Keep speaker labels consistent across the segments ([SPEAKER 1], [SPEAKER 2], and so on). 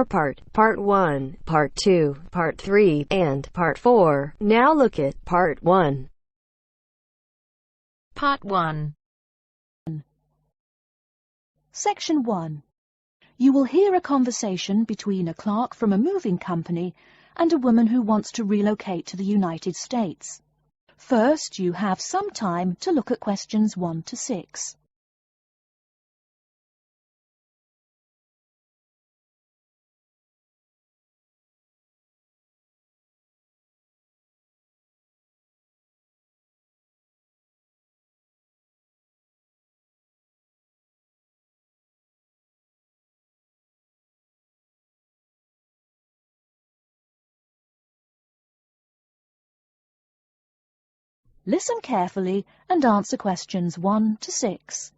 [SPEAKER 1] Part 1, Part 2, Part 3, and Part 4. Now look at Part 1.
[SPEAKER 2] Part 1.
[SPEAKER 3] Section 1. You will hear a conversation between a clerk from a moving company and a woman who wants to relocate to the United States. First, you have some time to look at questions 1 to 6. Listen carefully and answer questions 1 to 6.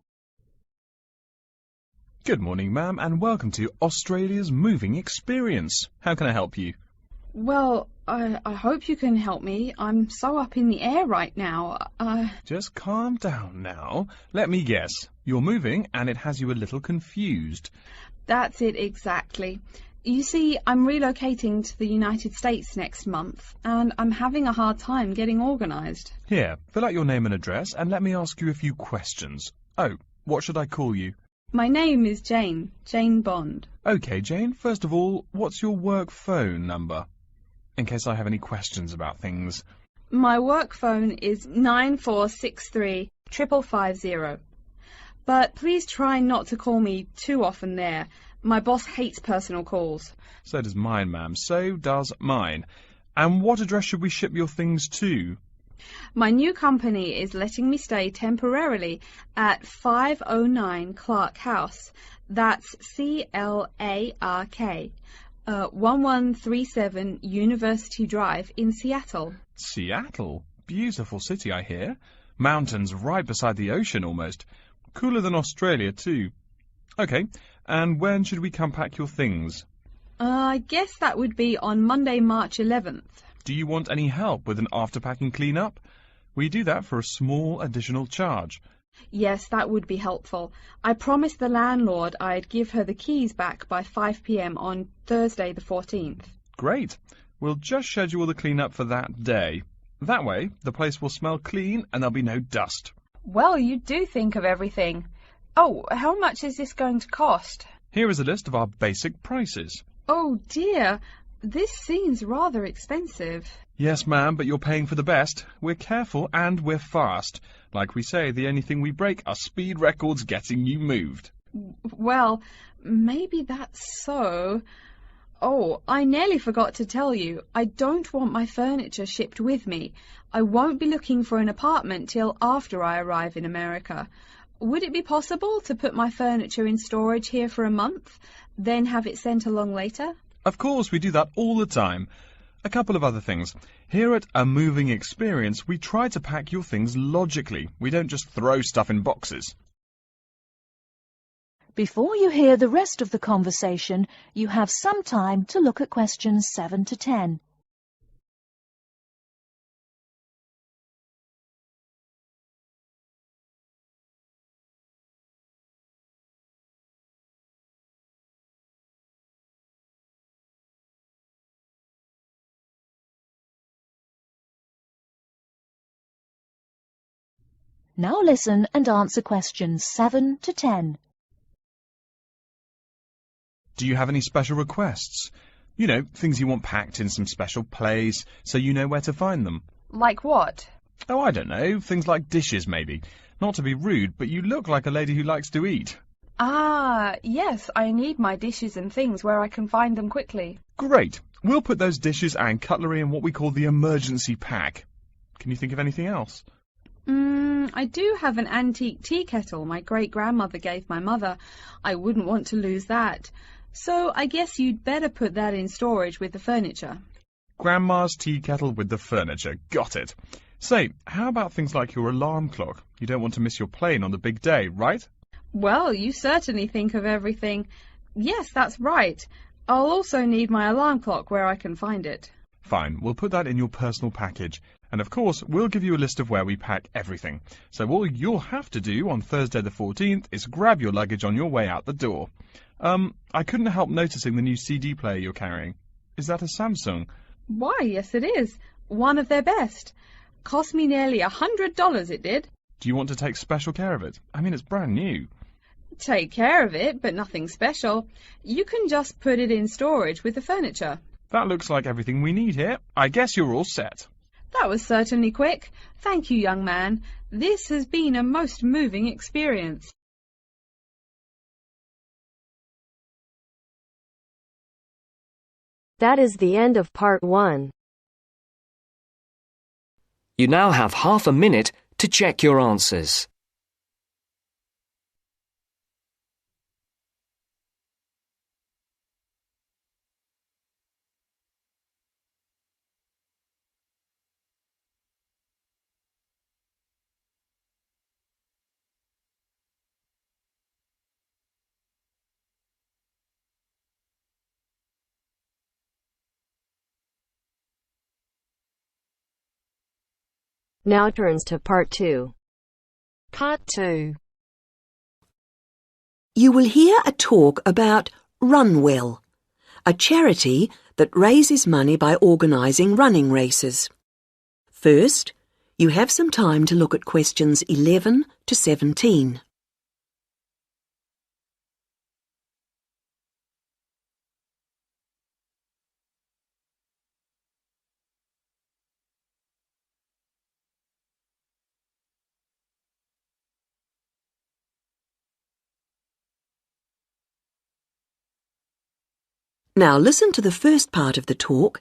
[SPEAKER 4] Good morning, ma'am, and welcome to Australia's Moving Experience. How can I help you?
[SPEAKER 5] Well, I hope you can help me. I'm so up in the air right now.
[SPEAKER 4] Just calm down now. Let me guess. You're moving and it has you a little confused.
[SPEAKER 5] That's it exactly. You see, I'm relocating to the United States next month, and I'm having a hard time getting organised.
[SPEAKER 4] Here, fill out your name and address and let me ask you a few questions. Oh, what should I call you?
[SPEAKER 5] My name is Jane Bond.
[SPEAKER 4] OK, Jane, first of all, what's your work phone number? In case I have any questions about things.
[SPEAKER 5] My work phone is 9463 550. But please try not to call me too often there. My boss hates personal calls.
[SPEAKER 4] So does mine, ma'am. So does mine. And what address should we ship your things to?
[SPEAKER 5] My new company is letting me stay temporarily at 509 Clark House. That's CLARK. 1137 University Drive in Seattle.
[SPEAKER 4] Seattle? Beautiful city, I hear. Mountains right beside the ocean almost. Cooler than Australia, too. OK, and when should we come pack your things?
[SPEAKER 5] I guess that would be on Monday, March 11th.
[SPEAKER 4] Do you want any help with an after-packing clean-up? We do that for a small additional charge.
[SPEAKER 5] Yes, that would be helpful. I promised the landlord I'd give her the keys back by 5 p.m. on Thursday the 14th.
[SPEAKER 4] Great. We'll just schedule the clean-up for that day. That way, the place will smell clean and there'll be no dust.
[SPEAKER 6] Well, you do think of everything. Oh, how much is this going to cost?
[SPEAKER 4] Here is a list of our basic prices.
[SPEAKER 5] Oh dear, this seems rather expensive.
[SPEAKER 4] Yes, ma'am, but you're paying for the best. We're careful and we're fast. Like we say, the only thing we break are speed records getting you moved.
[SPEAKER 5] Well, maybe that's so. Oh, I nearly forgot to tell you. I don't want my furniture shipped with me. I won't be looking for an apartment till after I arrive in America. Would it be possible to put my furniture in storage here for a month, then have it sent along later?
[SPEAKER 4] Of course, we do that all the time. A couple of other things. Here at A Moving Experience, we try to pack your things logically. We don't just throw stuff in boxes.
[SPEAKER 3] Before you hear the rest of the conversation, you have some time to look at questions 7 to 10. Now listen and answer questions 7 to 10.
[SPEAKER 4] Do you have any special requests? You know, things you want packed in some special place, so you know where to find them.
[SPEAKER 6] Like what?
[SPEAKER 4] Oh, I don't know. Things like dishes, maybe. Not to be rude, but you look like a lady who likes to eat.
[SPEAKER 6] Ah, yes, I need my dishes and things where I can find them quickly.
[SPEAKER 4] Great. We'll put those dishes and cutlery in what we call the emergency pack. Can you think of anything else?
[SPEAKER 5] I do have an antique tea kettle my great-grandmother gave my mother. I wouldn't want to lose that. So I guess you'd better put that in storage with the furniture.
[SPEAKER 4] Grandma's tea kettle with the furniture. Got it. Say, how about things like your alarm clock? You don't want to miss your plane on the big day, right?
[SPEAKER 5] Well, you certainly think of everything. Yes, that's right. I'll also need my alarm clock where I can find it.
[SPEAKER 4] Fine, we'll put that in your personal package. And of course, we'll give you a list of where we pack everything. So all you'll have to do on Thursday the 14th is grab your luggage on your way out the door. I couldn't help noticing the new CD player you're carrying. Is that a Samsung?
[SPEAKER 5] Why, yes it is. One of their best. Cost me nearly $100, it did.
[SPEAKER 4] Do you want to take special care of it? I mean, it's brand new.
[SPEAKER 5] Take care of it, but nothing special. You can just put it in storage with the furniture.
[SPEAKER 4] That looks like everything we need here. I guess you're all set.
[SPEAKER 5] That was certainly quick. Thank you, young man. This has been a most moving experience.
[SPEAKER 1] That is the end of part 1.
[SPEAKER 2] You now have half a minute to check your answers.
[SPEAKER 1] Now turns to part 2.
[SPEAKER 7] Part 2.
[SPEAKER 8] You will hear a talk about Runwell, a charity that raises money by organising running races. First, you have some time to look at questions 11 to 17. Now listen to the first part of the talk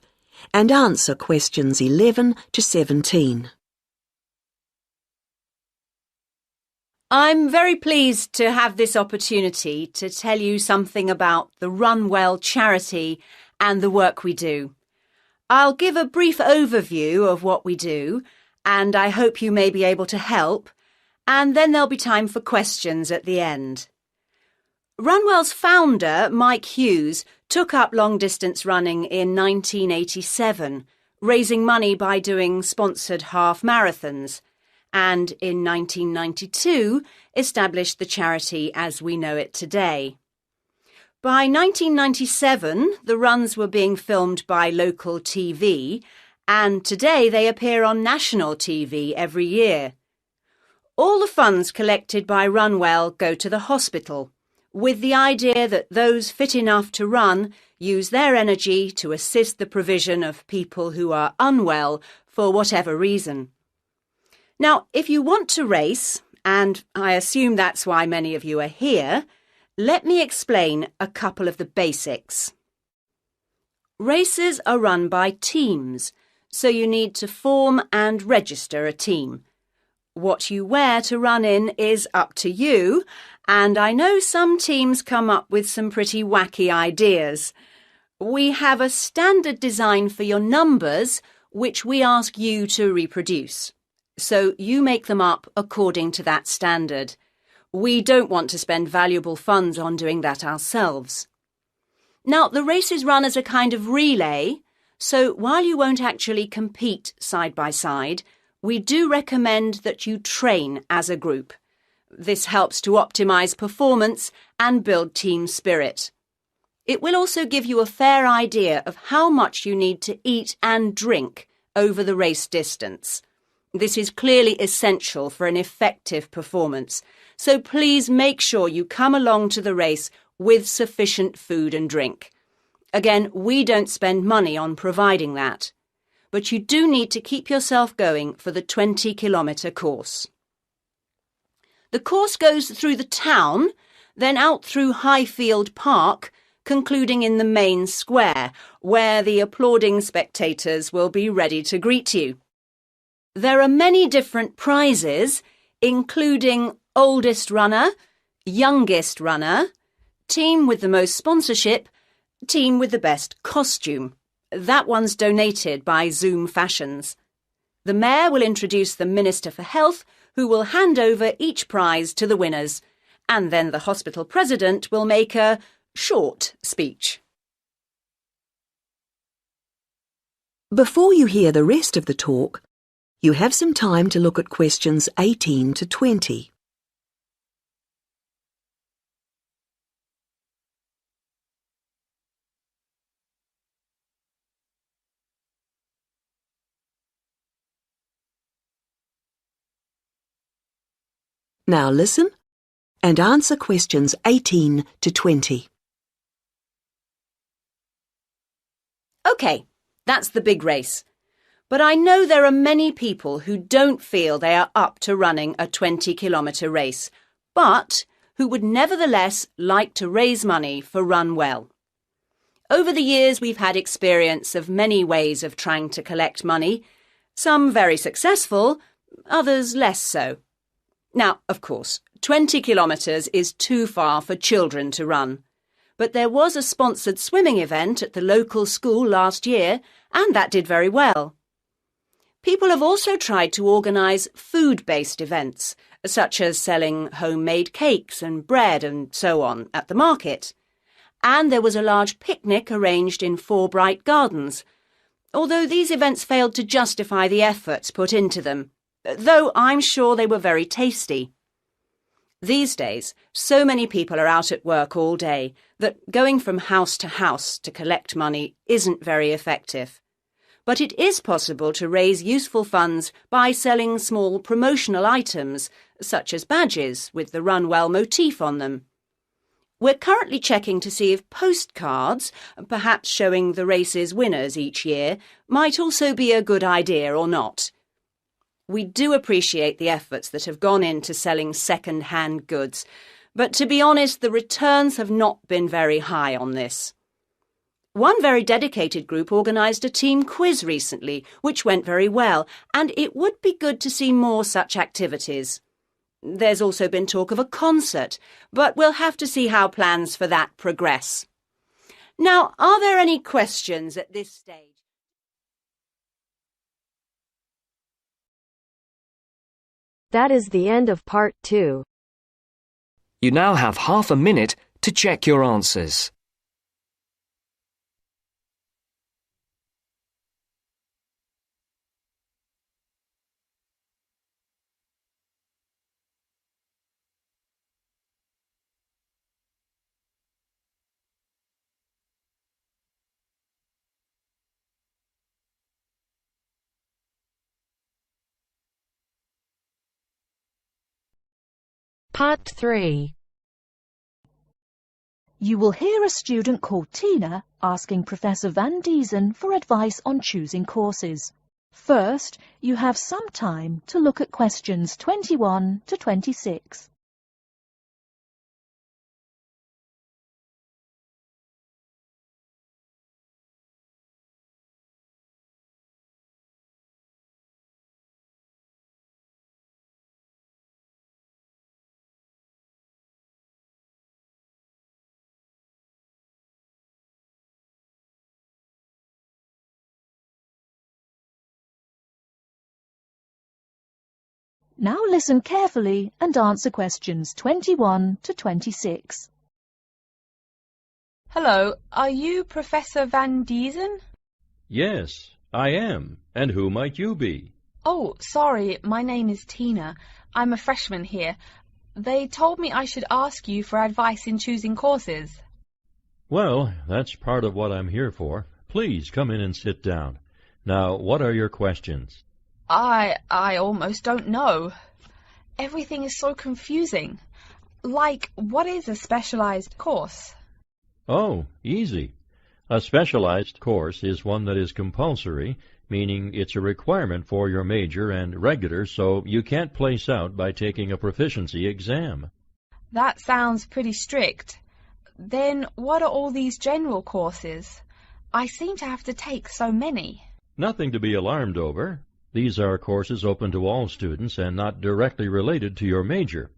[SPEAKER 8] and answer questions 11 to 17.
[SPEAKER 7] I'm very pleased to have this opportunity to tell you something about the Runwell charity and the work we do. I'll give a brief overview of what we do, and I hope you may be able to help, and then there'll be time for questions at the end. Runwell's founder, Mike Hughes, took up long-distance running in 1987, raising money by doing sponsored half marathons, and in 1992 established the charity as we know it today. By 1997, the runs were being filmed by local TV, and today they appear on national TV every year. All the funds collected by Runwell go to the hospital, with the idea that those fit enough to run use their energy to assist the provision of people who are unwell for whatever reason. Now, if you want to race, and I assume that's why many of you are here, let me explain a couple of the basics. Races are run by teams, so you need to form and register a team. What you wear to run in is up to you, and I know some teams come up with some pretty wacky ideas. We have a standard design for your numbers, which we ask you to reproduce. So you make them up according to that standard. We don't want to spend valuable funds on doing that ourselves. Now, the race is run as a kind of relay, so while you won't actually compete side by side, we do recommend that you train as a group. This helps to optimise performance and build team spirit. It will also give you a fair idea of how much you need to eat and drink over the race distance. This is clearly essential for an effective performance, so please make sure you come along to the race with sufficient food and drink. Again, we don't spend money on providing that, but you do need to keep yourself going for the 20-kilometre course. The course goes through the town, then out through Highfield Park, concluding in the main square, where the applauding spectators will be ready to greet you. There are many different prizes, including oldest runner, youngest runner, team with the most sponsorship, team with the best costume. That one's donated by Zoom Fashions. The Mayor will introduce the Minister for Health, who will hand over each prize to the winners, and then the hospital president will make a short speech.
[SPEAKER 8] Before you hear the rest of the talk, you have some time to look at questions 18 to 20. Now listen and answer questions 18 to 20.
[SPEAKER 7] OK, that's the big race. But I know there are many people who don't feel they are up to running a 20-kilometre race, but who would nevertheless like to raise money for Run Well. Over the years, we've had experience of many ways of trying to collect money, some very successful, others less so. Now, of course, 20 kilometres is too far for children to run. But there was a sponsored swimming event at the local school last year, and that did very well. People have also tried to organise food-based events, such as selling homemade cakes and bread and so on at the market. And there was a large picnic arranged in Forbright Gardens, although these events failed to justify the efforts put into them, though I'm sure they were very tasty. These days, so many people are out at work all day that going from house to collect money isn't very effective. But it is possible to raise useful funds by selling small promotional items, such as badges with the Run Well motif on them. We're currently checking to see if postcards, perhaps showing the race's winners each year, might also be a good idea or not. We do appreciate the efforts that have gone into selling second-hand goods, but to be honest, the returns have not been very high on this. One very dedicated group organised a team quiz recently, which went very well, and it would be good to see more such activities. There's also been talk of a concert, but we'll have to see how plans for that progress. Now, are there any questions at this stage?
[SPEAKER 1] That is the end of part 2.
[SPEAKER 2] You now have half a minute to check your answers.
[SPEAKER 1] Part 3.
[SPEAKER 3] You will hear a student called Tina asking Professor Van Diesen for advice on choosing courses. First, you have some time to look at questions 21 to 26. Now listen carefully and answer questions 21 to 26.
[SPEAKER 6] Hello, are you Professor Van Diesen?
[SPEAKER 9] Yes, I am. And who might you be?
[SPEAKER 6] Oh, sorry, my name is Tina. I'm a freshman here. They told me I should ask you for advice in choosing courses.
[SPEAKER 9] Well, that's part of what I'm here for. Please come in and sit down. Now, what are your questions?
[SPEAKER 6] I almost don't know. Everything is so confusing. Like, what is a specialized course?
[SPEAKER 9] Oh, easy. A specialized course is one that is compulsory, meaning it's a requirement for your major and regular, so you can't place out by taking a proficiency exam.
[SPEAKER 6] That sounds pretty strict. Then what are all these general courses? I seem to have to take so many.
[SPEAKER 9] Nothing to be alarmed over. These are courses open to all students and not directly related to your major.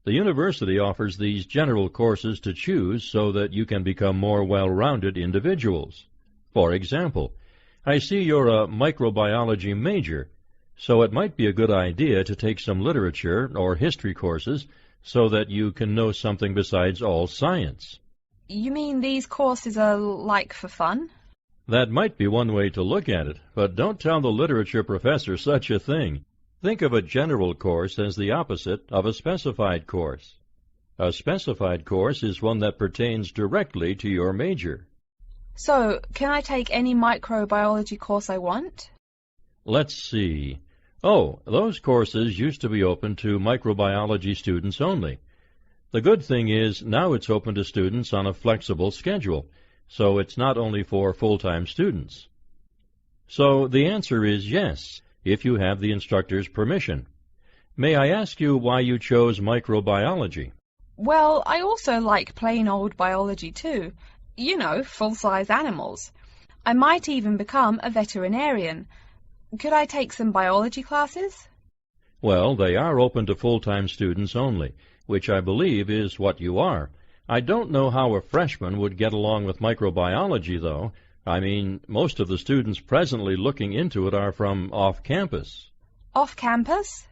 [SPEAKER 9] The university offers these general courses to choose so that you can become more well-rounded individuals. For example, I see you're a microbiology major, so it might be a good idea to take some literature or history courses so that you can know something besides all science.
[SPEAKER 6] You mean these courses are like for fun?
[SPEAKER 9] That might be one way to look at it, but don't tell the literature professor such a thing. Think of a general course as the opposite of a specified course. A specified course is one that pertains directly to your major.
[SPEAKER 6] So, can I take any microbiology course I want?
[SPEAKER 9] Let's see. Oh, those courses used to be open to microbiology students only. The good thing is now it's open to students on a flexible schedule, so it's not only for full-time students. So the answer is yes, if you have the instructor's permission. May I ask you why you chose microbiology?
[SPEAKER 6] Well, I also like plain old biology too. You know, full-size animals. I might even become a veterinarian. Could I take some biology classes?
[SPEAKER 9] Well, they are open to full-time students only, which I believe is what you are. I don't know how a freshman would get along with microbiology, though. I mean, most of the students presently looking into it are from off-campus.
[SPEAKER 6] Off-campus?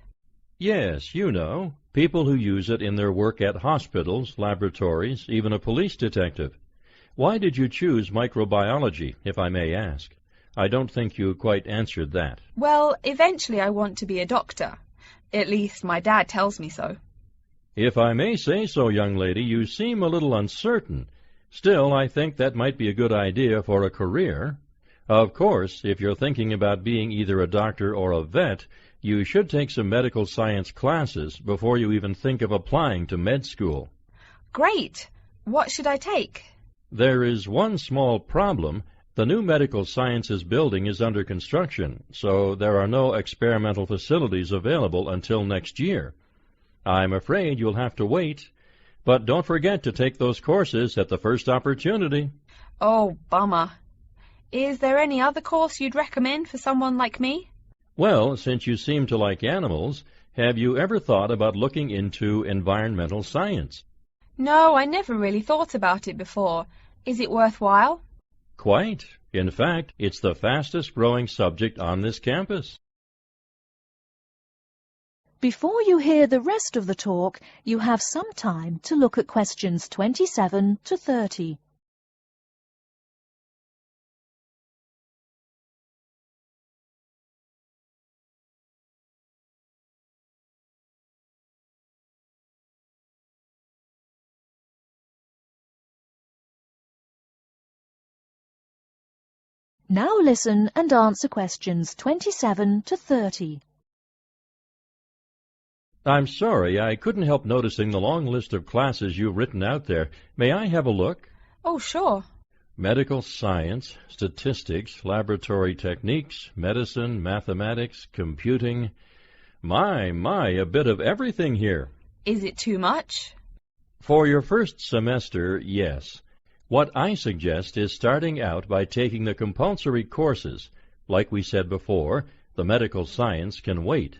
[SPEAKER 9] Yes, you know, people who use it in their work at hospitals, laboratories, even a police detective. Why did you choose microbiology, if I may ask? I don't think you quite answered that.
[SPEAKER 6] Well, eventually I want to be a doctor. At least my dad tells me so.
[SPEAKER 9] If I may say so, young lady, you seem a little uncertain. Still, I think that might be a good idea for a career. Of course, if you're thinking about being either a doctor or a vet, you should take some medical science classes before you even think of applying to med school.
[SPEAKER 6] Great! What should I take?
[SPEAKER 9] There is one small problem. The new medical sciences building is under construction, so there are no experimental facilities available until next year. I'm afraid you'll have to wait, but don't forget to take those courses at the first opportunity.
[SPEAKER 6] Oh, bummer. Is there any other course you'd recommend for someone like me?
[SPEAKER 9] Well, since you seem to like animals, have you ever thought about looking into environmental science?
[SPEAKER 6] No, I never really thought about it before. Is it worthwhile?
[SPEAKER 9] Quite. In fact, it's the fastest-growing subject on this campus.
[SPEAKER 3] Before you hear the rest of the talk, you have some time to look at questions 27 to 30. Now listen and answer questions 27 to 30.
[SPEAKER 9] I'm sorry, I couldn't help noticing the long list of classes you've written out there. May I have a look?
[SPEAKER 6] Oh, sure.
[SPEAKER 9] Medical science, statistics, laboratory techniques, medicine, mathematics, computing. My, a bit of everything here.
[SPEAKER 6] Is it too much?
[SPEAKER 9] For your first semester, yes. What I suggest is starting out by taking the compulsory courses. Like we said before, the medical science can wait.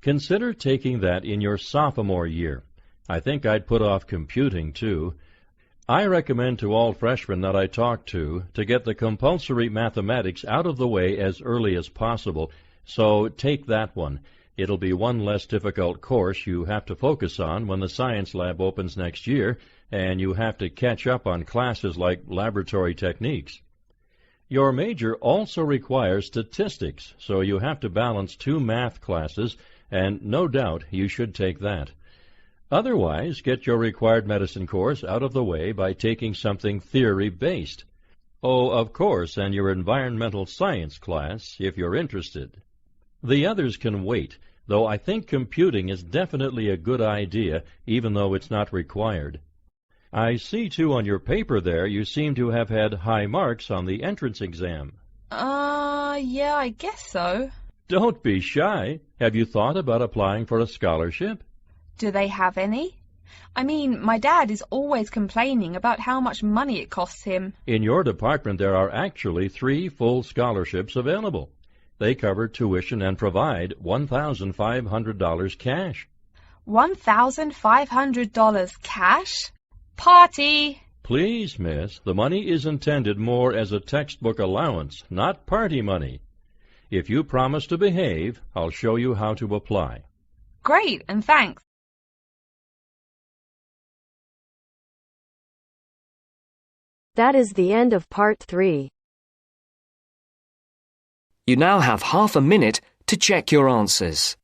[SPEAKER 9] Consider taking that in your sophomore year. I think I'd put off computing, too. I recommend to all freshmen that I talk to get the compulsory mathematics out of the way as early as possible, so take that one. It'll be one less difficult course you have to focus on when the science lab opens next year, and you have to catch up on classes like laboratory techniques. Your major also requires statistics, so you have to balance 2 math classes, and no doubt you should take that. Otherwise, get your required medicine course out of the way by taking something theory-based. Oh, of course, and your environmental science class, if you're interested. The others can wait, though I think computing is definitely a good idea, even though it's not required. I see, too, on your paper there, you seem to have had high marks on the entrance exam.
[SPEAKER 6] Yeah, I guess so.
[SPEAKER 9] Don't be shy. Have you thought about applying for a scholarship?
[SPEAKER 6] Do they have any? I mean, my dad is always complaining about how much money it costs him.
[SPEAKER 9] In your department, there are actually 3 full scholarships available. They cover tuition and provide $1,500 cash.
[SPEAKER 6] $1,500 cash? Party!
[SPEAKER 9] Please, miss, the money is intended more as a textbook allowance, not party money. If you promise to behave, I'll show you how to apply.
[SPEAKER 6] Great, and thanks.
[SPEAKER 1] That is the end of part 3.
[SPEAKER 2] You now have half a minute to check your answers.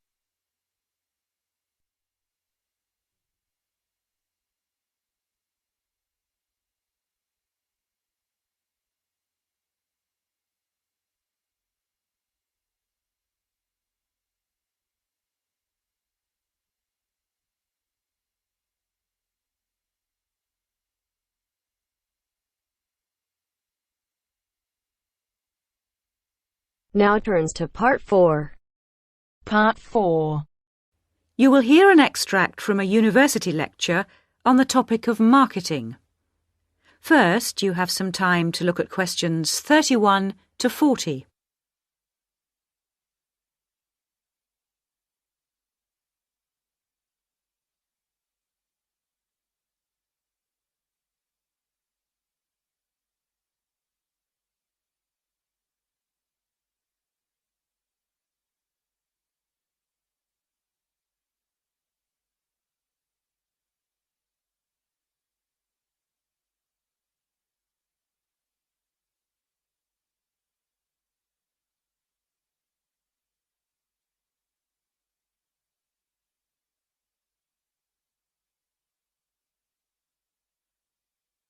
[SPEAKER 1] Now turns to Part 4.
[SPEAKER 3] Part 4.
[SPEAKER 10] You will hear an extract from a university lecture on the topic of marketing. First, you have some time to look at questions 31 to 40.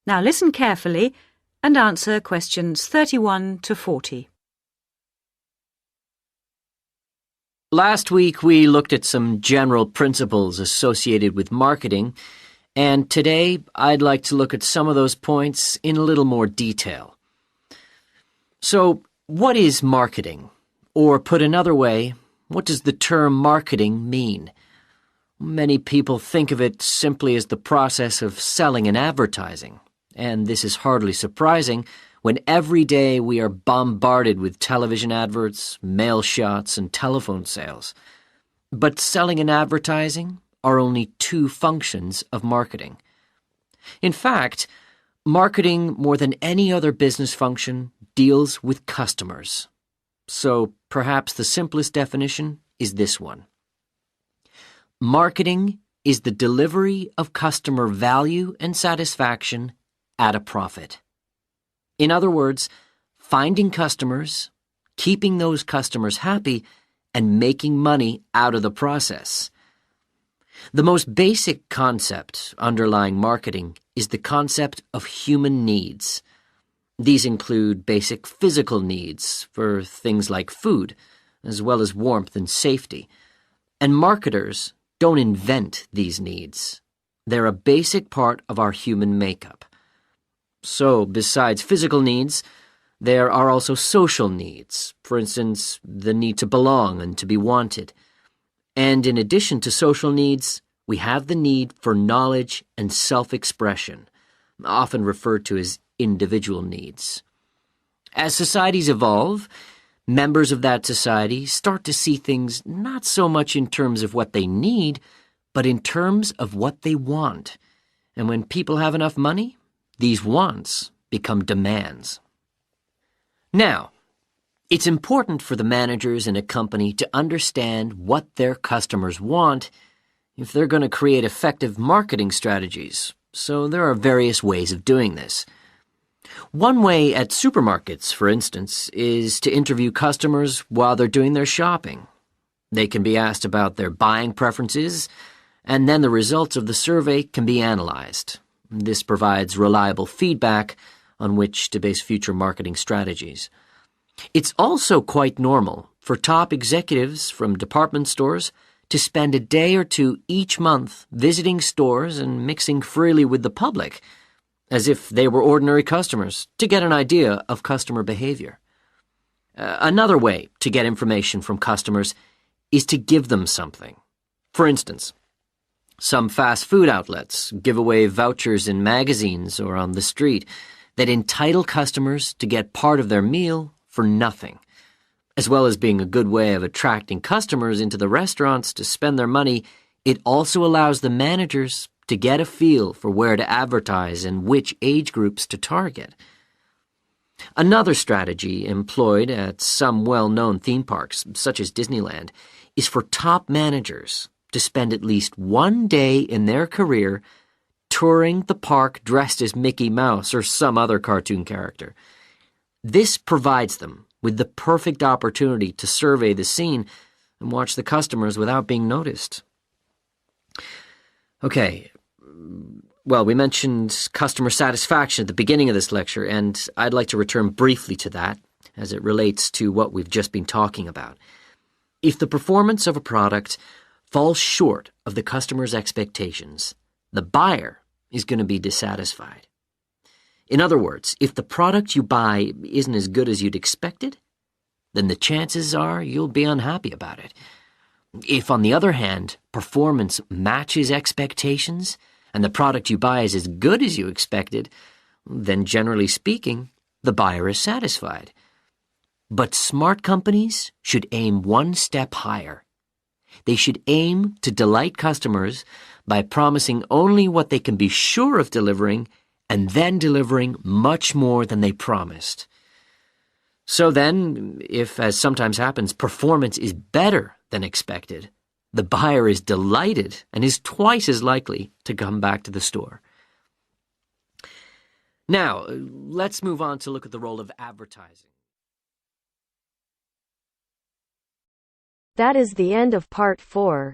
[SPEAKER 10] Now listen carefully and answer questions 31 to 40.
[SPEAKER 11] Last week we looked at some general principles associated with marketing, and today I'd like to look at some of those points in a little more detail. So, what is marketing? Or put another way, what does the term marketing mean? Many people think of it simply as the process of selling and advertising. And this is hardly surprising when every day we are bombarded with television adverts, mail shots, and telephone sales. But selling and advertising are only two functions of marketing. In fact, marketing, more than any other business function, deals with customers. So perhaps the simplest definition is this one. Marketing is the delivery of customer value and satisfaction at a profit. In other words, finding customers, keeping those customers happy, and making money out of the process. The most basic concept underlying marketing is the concept of human needs. These include basic physical needs for things like food, as well as warmth and safety. And marketers don't invent these needs. They're a basic part of our human makeup. So, besides physical needs, there are also social needs, for instance, the need to belong and to be wanted. And in addition to social needs, we have the need for knowledge and self-expression, often referred to as individual needs. As societies evolve, members of that society start to see things not so much in terms of what they need, but in terms of what they want. And when people have enough money, these wants become demands. Now, it's important for the managers in a company to understand what their customers want if they're going to create effective marketing strategies. So there are various ways of doing this. One way at supermarkets, for instance, is to interview customers while they're doing their shopping. They can be asked about their buying preferences, and then the results of the survey can be analyzed. This provides reliable feedback on which to base future marketing strategies. It's also quite normal for top executives from department stores to spend a day or two each month visiting stores and mixing freely with the public, as if they were ordinary customers, to get an idea of customer behavior. Another way to get information from customers is to give them something. For instance, some fast food outlets give away vouchers in magazines or on the street that entitle customers to get part of their meal for nothing. As well as being a good way of attracting customers into the restaurants to spend their money, it also allows the managers to get a feel for where to advertise and which age groups to target. Another strategy employed at some well-known theme parks, such as Disneyland, is for top managers to spend at least one day in their career touring the park dressed as Mickey Mouse or some other cartoon character. This provides them with the perfect opportunity to survey the scene and watch the customers without being noticed. Okay, well, we mentioned customer satisfaction at the beginning of this lecture, and I'd like to return briefly to that as it relates to what we've just been talking about. If the performance of a product falls short of the customer's expectations, the buyer is going to be dissatisfied. In other words, if the product you buy isn't as good as you'd expected, then the chances are you'll be unhappy about it. If, on the other hand, performance matches expectations and the product you buy is as good as you expected, then generally speaking, the buyer is satisfied. But smart companies should aim one step higher. They should aim to delight customers by promising only what they can be sure of delivering and then delivering much more than they promised. So then, if, as sometimes happens, performance is better than expected, the buyer is delighted and is twice as likely to come back to the store. Now, let's move on to look at the role of advertising.
[SPEAKER 1] That is the end of part 4.